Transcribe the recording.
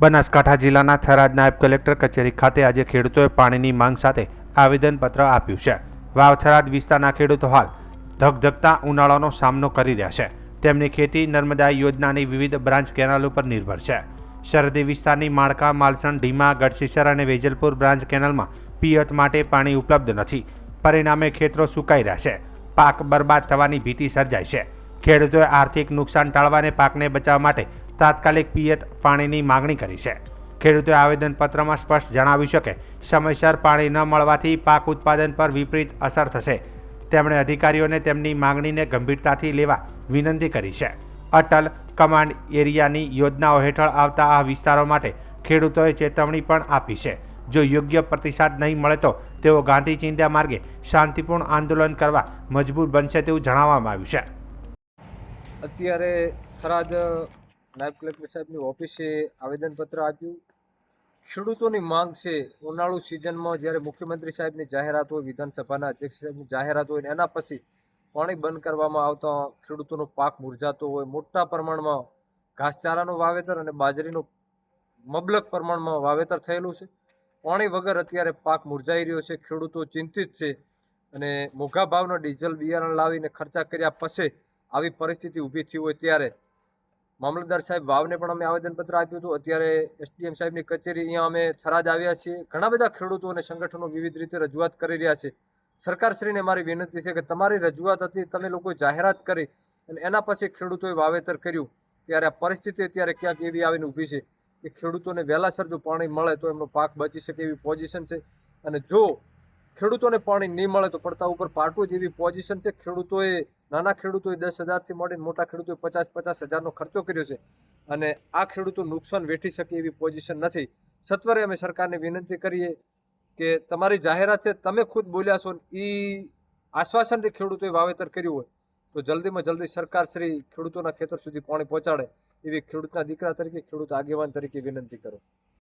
બનાસકાંઠા જિલ્લાના થરાદ નાયબ કલેક્ટર કચેરી ખાતે આજે ખેડૂતોએ પાણીની માંગ સાથે આવેદનપત્ર આપ્યું છે। વાવ થરાદ વિસ્તારના ખેડૂતો હાલ ધગધગતા ઉનાળાનો સામનો કરી રહ્યા છે। તેમની ખેતી નર્મદા યોજનાની વિવિધ બ્રાન્ચ કેનાલ ઉપર નિર્ભર છે। સરહદી વિસ્તારની માળકા, માલસણ, ઢીમા, ગઢસીસર અને વેજલપુર બ્રાન્ચ કેનાલમાં પિયત માટે પાણી ઉપલબ્ધ નથી। પરિણામે ખેતરો સુકાઈ રહ્યા છે। પાક બરબાદ થવાની ભીતિ સર્જાઈ છે। ખેડૂતોએ આર્થિક નુકસાન ટાળવા અને પાકને બચાવવા માટે તાત્કાલિક પિયત પાણીની માગણી કરી છે। ખેડૂતોએ આવેદનપત્રમાં સ્પષ્ટ જણાવ્યું છે કે સમયસર પાણી ન મળવાથી પાક ઉત્પાદન પર વિપરીત અસર થશે। તેમણે અધિકારીઓને તેમની માગણીને ગંભીરતાથી લેવા વિનંતી કરી છે। અટલ કમાન્ડ એરિયાની યોજનાઓ હેઠળ આવતા આ વિસ્તારો માટે ખેડૂતોએ ચેતવણી પણ આપી છે। જો યોગ્ય પ્રતિસાદ નહીં મળે તો તેઓ ગાંધી ચિંધ્યા માર્ગે શાંતિપૂર્ણ આંદોલન કરવા મજબૂર બનશે તેવું જણાવવામાં આવ્યું છે। અત્યારે થરાદ નાયબ કલેક્ટર સાહેબની ઓફિસે આવેદનપત્ર આપ્યું। ખેડૂતોની માંગ છે, ઉનાળુ સિઝનમાં જ્યારે મુખ્યમંત્રી સાહેબની જાહેરાત હોય, વિધાનસભાના અધ્યક્ષ સાહેબની જાહેરાત હોય, એના પછી પાણી બંધ કરવામાં આવતા ખેડૂતોનો પાક મુરઝાતો હોય, મોટા પ્રમાણમાં ઘાસચારાનું વાવેતર અને બાજરીનું મબલક પ્રમાણમાં વાવેતર થયેલું છે। પાણી વગર અત્યારે પાક મુરઝાઈ રહ્યો છે। ખેડૂતો ચિંતિત છે અને મોંઘા ભાવના ડીઝલ બિયારણ લાવીને ખર્ચા કર્યા પછી આવી પરિસ્થિતિ ઊભી થઈ હોય ત્યારે મામલતદાર સાહેબ વાવને પણ અમે આવેદનપત્ર આપ્યું હતું। અત્યારે એસડીએમ સાહેબની કચેરી અહીંયા અમે થરાદ આવ્યા છીએ। ઘણા બધા ખેડૂતો અને સંગઠનો વિવિધ રીતે રજૂઆત કરી રહ્યા છે। સરકારશ્રીને મારી વિનંતી છે કે તમારી રજૂઆત હતી, તમે લોકોએ જાહેરાત કરી અને એના પછી ખેડૂતોએ વાવેતર કર્યું ત્યારે આ પરિસ્થિતિ અત્યારે ક્યાંક એવી આવીને ઊભી છે કે ખેડૂતોને વહેલાસર જો પાણી મળે તો એમનો પાક બચી શકે એવી પોઝિશન છે। અને જો ખેડૂતોને પાણી નહીં મળે તો પડતા ઉપર પાટું જેવી પોઝિશન છે। ખેડૂતોએ, નાના ખેડૂતોએ 10,000થી માંડીને મોટા ખેડૂતોએ 50,000નો ખર્ચો કર્યો છે અને આ ખેડૂતો નુકસાન વેઠી શકે એવી પોઝિશન નથી। સત્વરે અમે સરકારને વિનંતી કરીએ કે તમારી જાહેરાત છે, તમે ખુદ બોલ્યા છો, એ આશ્વાસનથી ખેડૂતોએ વાવેતર કર્યું હોય તો જલ્દીમાં જલ્દી સરકારશ્રી ખેડૂતોના ખેતર સુધી પાણી પહોંચાડે એવી ખેડૂતના દીકરા તરીકે, ખેડૂત આગેવાન તરીકે વિનંતી કરો।